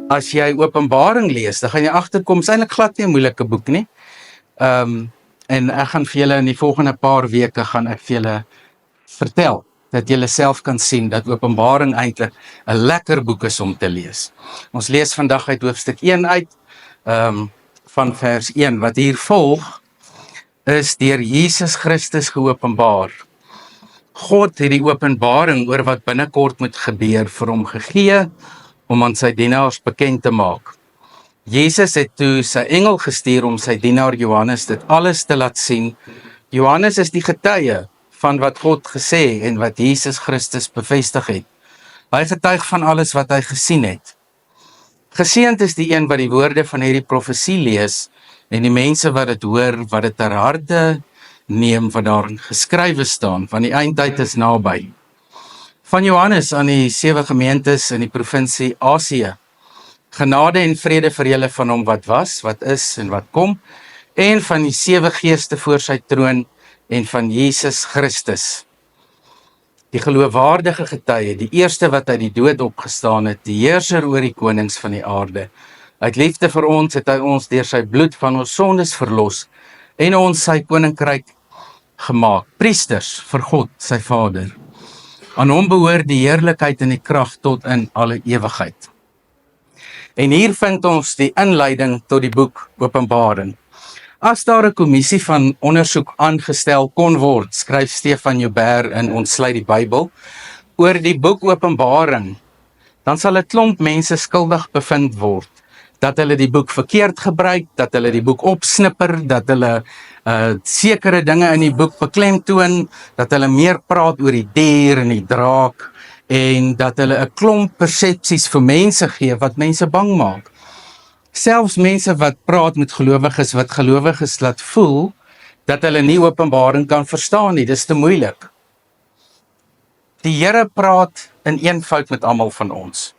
As jy Openbaring lees, dan gaan jy agterkom, is eintlik glad nie 'n moeilike boek nie. En ek gaan vir julle in die volgende paar weke gaan ek vir julle vertel, dat julle self kan sien dat Openbaring eintlik 'n lekker boek is om te lees. Ons lees vandag uit hoofstuk 1 uit, van vers 1. Wat hier volg, is deur Jesus Christus geopenbaar. God het die openbaring oor wat binnekort moet gebeur vir hom gegee, om aan sy dienaars bekend te maak. Jesus het toe sy engel gestuur om sy dienaar Johannes dit alles te laat sien. Johannes is die getuie van wat God gesê en wat Jesus Christus bevestig het. Hy getuig van alles wat hy gesien het. Geseënd is die een wat die woorde van hierdie profesie lees en die mense wat dit hoor, wat dit ter harte neem wat daarin geskrywe staan, want die eindtyd is naby. Van Johannes aan die 7 gemeentes in die provinsie Asië. Genade en vrede vir julle van hom wat was, wat is en wat kom, en van die 7 geeste voor sy troon en van Jesus Christus. Die geloofwaardige getuie, die eerste wat uit die dood opgestaan het, die heerser oor die konings van die aarde. Uit liefde vir ons het hy ons deur sy bloed van ons sondes verlos en ons sy koninkryk gemaak, priesters vir God, sy Vader. Aan hom behoort die heerlikheid en die krag tot in alle ewigheid. En hier vind ons die inleiding tot die boek Openbaring. As daar 'n kommissie van ondersoek aangestel kon word, skryf Stefan Joubert in Ons sluit die Bybel, oor die boek Openbaring, dan sal 'n klomp mense skuldig bevind word, dat hulle die boek verkeerd gebruik, dat hulle die boek opsnipper, dat hulle sekere dinge in die boek beklemtoon, dat hulle meer praat oor die dier en die draak, en dat hulle 'n klomp persepsies vir mense gee wat mense bang maak. Selfs mense wat praat met gelowiges, wat gelowiges laat voel, dat hulle nie Openbaring kan verstaan nie, dis te moeilik. Die Here praat in eenvoud met almal van ons.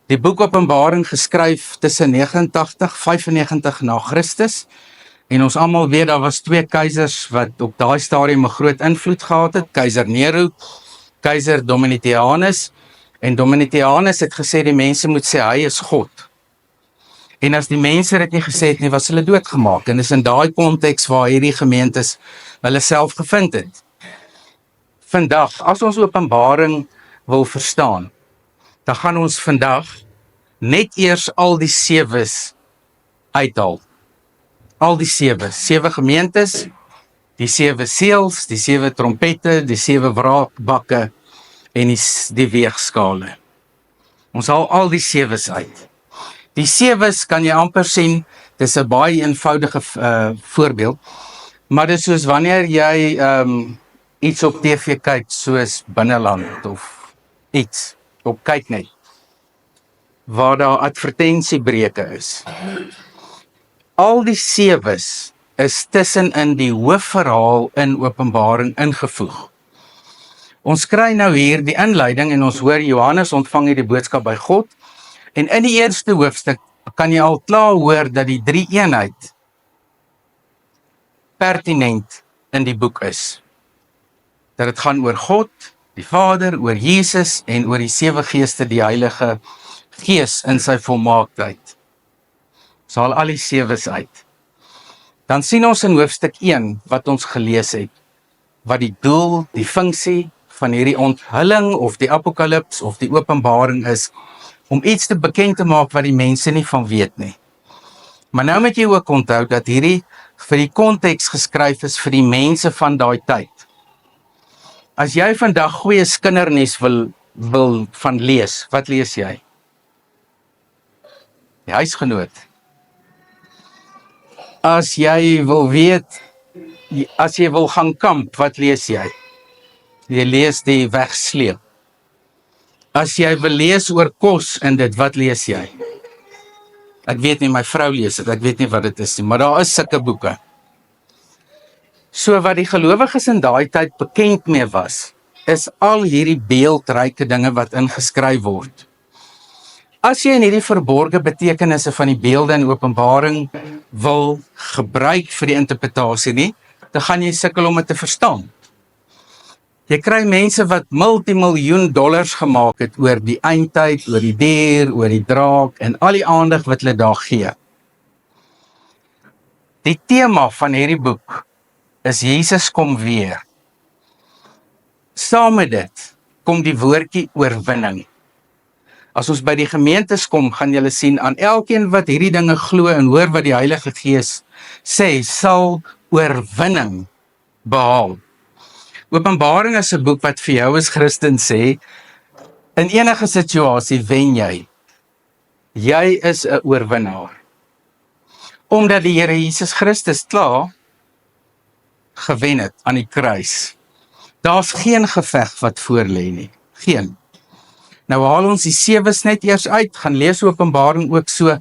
Die boek Openbaring geskryf tussen 85 na Christus, en ons almal weet, daar was 2 keisers wat op daai stadium 'n groot invloed gehad het, keiser Nero, keiser Domitianus, en Domitianus het gesê die mense moet sê hy is God. En as die mense dit nie gesê het nie, was hulle doodgemaak, en dis in daai konteks waar hierdie gemeentes hulle self gevind het. Vandag, as ons Openbaring wil verstaan, dan gaan ons vandag net eers al die 7's uithaal. Al die 7 gemeentes, die 7 seels, die 7 trompette, die 7 wraakbakke en die weegskale. Ons haal al die 7's uit. Die 7's kan jy amper sien, dis 'n baie eenvoudige voorbeeld, maar dit is soos wanneer jy iets op TV kyk, soos Binneland of iets, op kyk net, waar daar advertensiebreuke is. Al die 7's is tussenin die hoofverhaal in Openbaring ingevoeg. Ons kry nou hier die inleiding en ons hoor Johannes ontvang hierdie boodskap by God, en in die eerste hoofstuk kan jy al klaar hoor dat die 3-eenheid pertinent in die boek is. Dat dit gaan oor God, die Vader, oor Jesus en oor die 7 geeste, die Heilige Gees in sy volmaaktheid. Ons haal al die 7's uit. Dan sien ons in hoofstuk 1 wat ons gelees het, wat die doel, die funksie van hierdie onthulling of die apokalips of die openbaring is, om iets te bekend te maak wat die mense nie van weet nie. Maar nou moet jy ook onthou dat hierdie vir die konteks geskryf is vir die mense van daai tyd. As jy vandag goeie kindernuus wil van lees, wat lees jy? Die Huisgenoot. As jy wil weet, as jy wil gaan kamp, wat lees jy? Jy lees die Wegsleep. As jy wil lees oor kos en dit, wat lees jy? Ek weet nie, my vrou lees dit, ek weet nie wat dit is nie, maar daar is sulke boeke. So wat die gelowiges in daai tyd bekend mee was, is al hierdie beeldryke dinge wat ingeskryf word. As jy in hierdie verborgde betekenisse van die beelde in Openbaring wil gebruik vir die interpretasie nie, dan gaan jy sukkel om dit te verstaan. Jy kry mense wat multimiljoen dollars gemaak het oor die eindtyd, oor die dier, oor die draak en al die aandag wat hulle daar gee. Die tema van hierdie boek is Jesus kom weer. Saam met dit kom die woordjie oorwinning. As ons by die gemeentes kom, gaan julle sien aan elkeen wat hierdie dinge glo en hoor wat die Heilige Gees sê, sal oorwinning behaal. Openbaring is 'n boek wat vir jou as Christen sê, in enige situasie wen jy. Jy is 'n oorwinnaar. Omdat die Here Jesus Christus klaar gewen het aan die kruis. Daar's geen geveg wat voor lê nie. Geen. Nou haal ons die 7's net eers uit, gaan lees Openbaring ook so,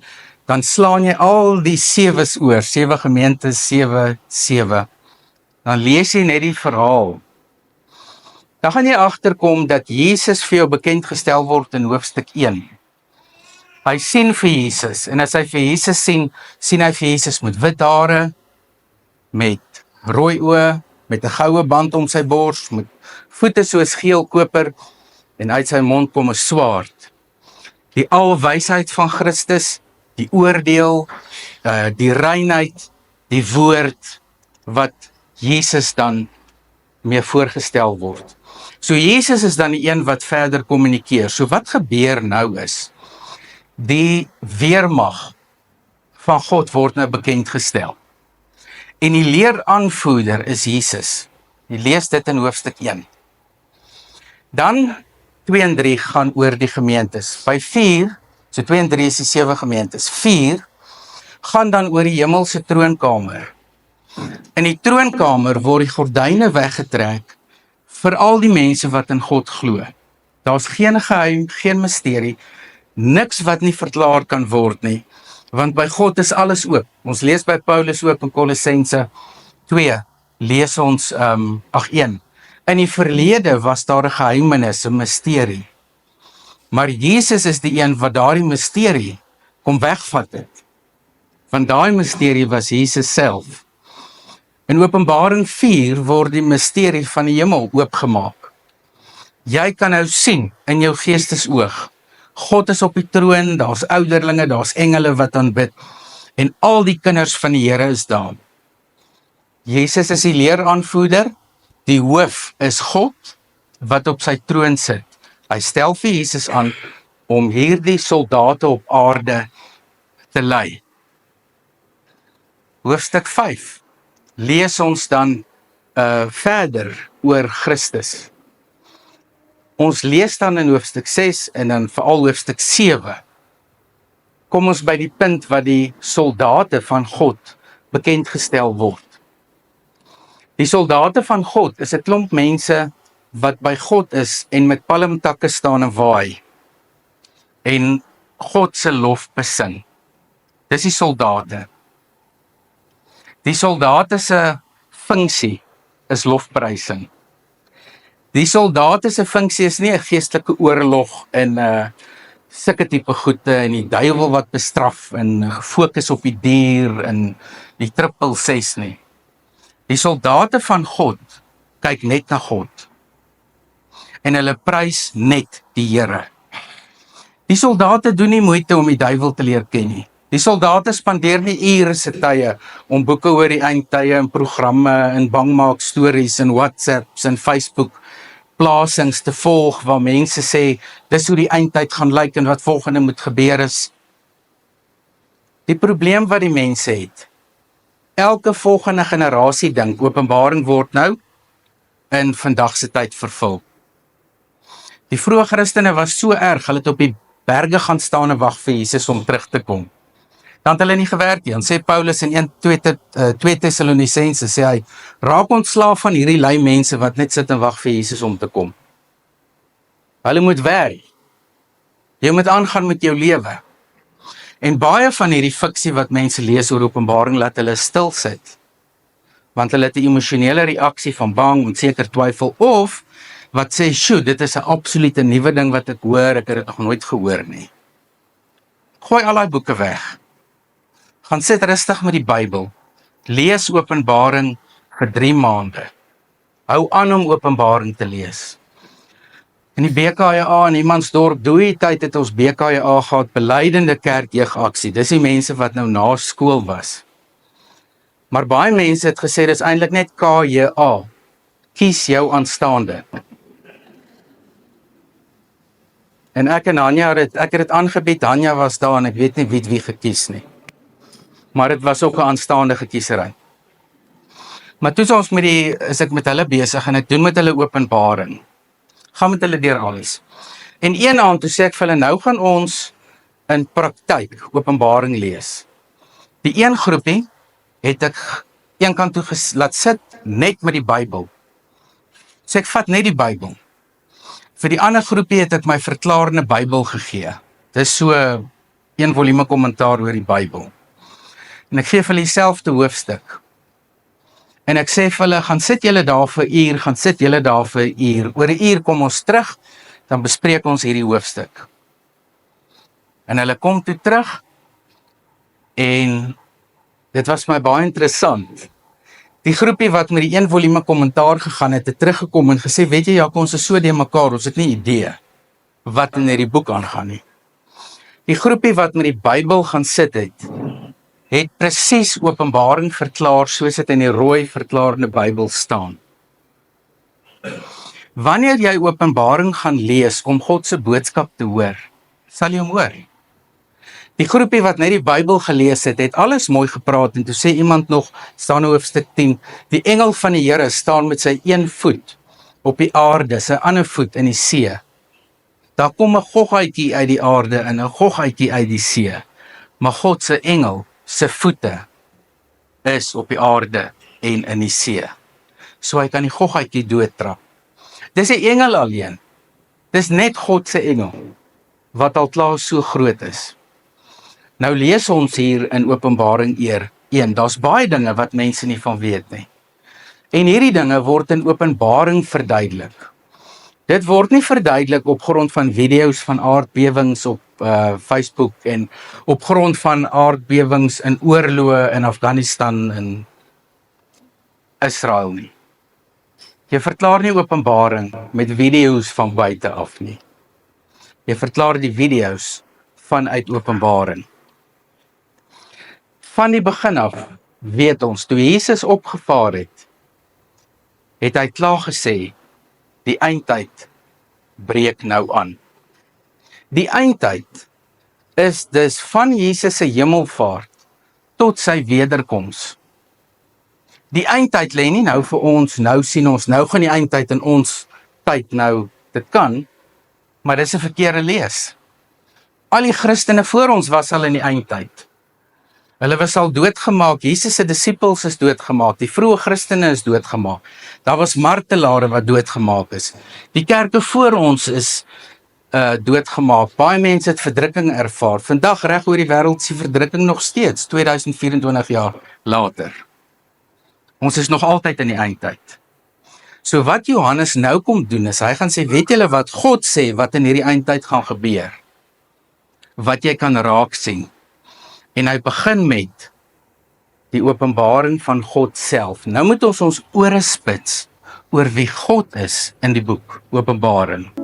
dan slaan jy al die 7's oor, 7 gemeentes, 7. Dan lees jy net die verhaal. Dan gaan jy agterkom dat Jesus vir jou bekend gestel word in hoofstuk 1. Hy sien vir Jesus, en as hy vir Jesus sien hy vir Jesus met wit hare, met rooi oë, met 'n goue band om sy bors, met voete soos geel koper, en uit sy mond kom 'n swaard. Die alwysheid van Christus, die oordeel, die reinheid, die woord, wat Jesus dan mee voorgestel word. So Jesus is dan die een wat verder kommunikeer. So wat gebeur nou is, die weermag van God word nou bekend gestel. En die leeraanvoerder is Jesus. Jy lees dit in hoofstuk 1. Dan 2 en 3 gaan oor die gemeentes. By 4, so 2 en 3 is die 7 gemeentes. 4 gaan dan oor die hemelse troonkamer. In die troonkamer word die gordyne weggetrek vir al die mense wat in God glo. Daar's geen geheim, geen misterie, niks wat nie verklaar kan word nie, want by God is alles oop. Ons lees by Paulus ook in Kolossense 2, lees ons 1. In die verlede was daar 'n geheimenis, 'n misterie. Maar Jesus is die een wat daardie misterie kom wegvat het. Want daai misterie was Jesus self. In Openbaring 4 word die misterie van die hemel oopgemaak. Jy kan nou sien in jou geestesoog. God is op die troon, daar's ouderlinge, daar's engele wat aanbid. En al die kinders van die Here is daar. Jesus is die leeraanvoerder. Die hoof is God wat op sy troon sit. Hy stel vir Jesus aan om hierdie soldate op aarde te lei. Hoofstuk 5 lees ons dan verder oor Christus. Ons lees dan in hoofstuk 6 en dan veral hoofstuk 7. Kom ons by die punt wat die soldate van God bekend gestel word. Die soldate van God is 'n klomp mense wat by God is en met palmtakke staan en waai. En God se lof besing. Dis die soldate. Die soldate se funksie is lofprysing. Die soldate se funksie is nie 'n geestelike oorlog en sulke tipe goede en die duiwel wat bestraf en gefokus op die dier en die 666 nie. Die soldate van God kyk net na God. En hulle prys net die Here. Die soldate doen nie moeite om die duiwel te leer ken nie. Die soldate spandeer nie ure se tye om boeke oor die eindtye en programme en bangmaak stories en WhatsApps en Facebook plasings te volg waar mense sê dis hoe die eindtyd gaan lyk en wat volgende moet gebeur is. Die probleem wat die mense het, elke volgende generasie dink Openbaring word nou in vandag se tyd vervul. Die vroeë Christene was so erg, hulle het op die berge gaan staan en wag vir Jesus om terug te kom. Dan het hulle nie gewerk nie. Dan sê Paulus in 2 Tessalonisense, sê hy, raak ontslaaf van hierdie lui mense wat net sit en wag vir Jesus om te kom. Hulle moet werk. Jy moet aangaan met jou lewe. En baie van hierdie fiksie wat mense lees oor Openbaring laat hulle stil sit. Want hulle het 'n emosionele reaksie van bang, onseker, twyfel of wat sê, "Sjoe, dit is 'n absolute nuwe ding wat ek hoor, ek het dit nog nooit gehoor nie." Gooi al daai boeke weg. Gaan sit rustig met die Bybel. Lees Openbaring vir 3 maande. Hou aan om Openbaring te lees. In die BKJA in Humansdorp, die tyd het ons BKJA gehad, beleidende kerkjeugaksie. Dis die mense wat nou na skool was. Maar baie mense het gesê, dis eintlik net KJA. Kies jou aanstaande. En ek en Hanja ek het dit aangebied, Hanja was daar en ek weet nie wie gekies nie. Maar dit was ook 'n aanstaande gekiesery. Maar toe is ek met hulle besig en ek doen met hulle Openbaring. Gaan met hulle deur alles. En een aand toe sê ek vir hulle, nou gaan ons in praktyk Openbaring lees. Die een groepie het ek een kant toe laat sit net met die Bybel. So ek vat net die Bybel. Vir die ander groepie het ek my verklarende Bybel gegee. Dis so 1 volume kommentaar oor die Bybel. En ek gee vir hulle dieselfde hoofstuk. En ek sê vir hulle, gaan sit julle daar vir 'n uur, gaan sit julle daar vir 'n uur. Oor 'n uur kom ons terug, dan bespreek ons hierdie hoofstuk. En hulle kom toe terug, en dit was my baie interessant. Die groepie wat met die 1 volume kommentaar gegaan het teruggekom en gesê, weet jy Jaco, ons is so de mekaar, ons het nie idee wat in hierdie boek aangaan nie. Die groepie wat met die Bybel gaan sit het presies Openbaring verklaar soos dit in die rooi verklaarde Bybel staan. Wanneer jy Openbaring gaan lees om God se boodskap te hoor, sal jy hom hoor. Die groepie wat net die Bybel gelees het alles mooi gepraat en toe sê iemand nog, staan in hoofstuk 10, die engel van die Here staan met sy een voet op die aarde, sy ander voet in die see. Daar kom 'n goggaatjie uit die aarde en 'n goggaatjie uit die see. Maar God se engel se voete is op die aarde en in die see. So hy kan die goggaatjie doodtrap. Dis 'n engel alleen. Dis net God se engel wat al klaar so groot is. Nou lees ons hier in Openbaring 1, daar's baie dinge wat mense nie van weet nie. En hierdie dinge word in Openbaring verduidelik. Dit word nie verduidelik op grond van video's van aardbewings op Facebook en op grond van aardbewings in oorloë in Afghanistan en Israel nie. Jy verklaar nie Openbaring met video's van buite af nie. Jy verklaar die video's vanuit Openbaring. Van die begin af weet ons, toe Jesus opgevaar het hy klaar gesê, die eindtyd breek nou aan. Die eindtyd is dus van Jesus se hemelvaart tot sy wederkoms. Die eindtyd lê nie nou vir ons, nou sien ons, nou gaan die eindtyd in ons tyd nou, dit kan, maar dis 'n verkeerde lees. Al die Christene voor ons was al in die eindtyd. Hulle was al doodgemaak, Jesus se disippels is doodgemaak, die vroeë Christene is doodgemaak, daar was martelare wat doodgemaak is, die kerke voor ons is doodgemaak, baie mense het verdrukking ervaar, vandag reg oor die wêreld is die verdrukking nog steeds, 2024 jaar later. Ons is nog altyd in die eindtyd. So wat Johannes nou kom doen is, hy gaan sê, weet julle wat God sê, wat in hierdie eindtyd gaan gebeur, wat jy kan raak sien. En hy begin met die openbaring van God self. Nou moet ons ore spits oor wie God is in die boek Openbaring.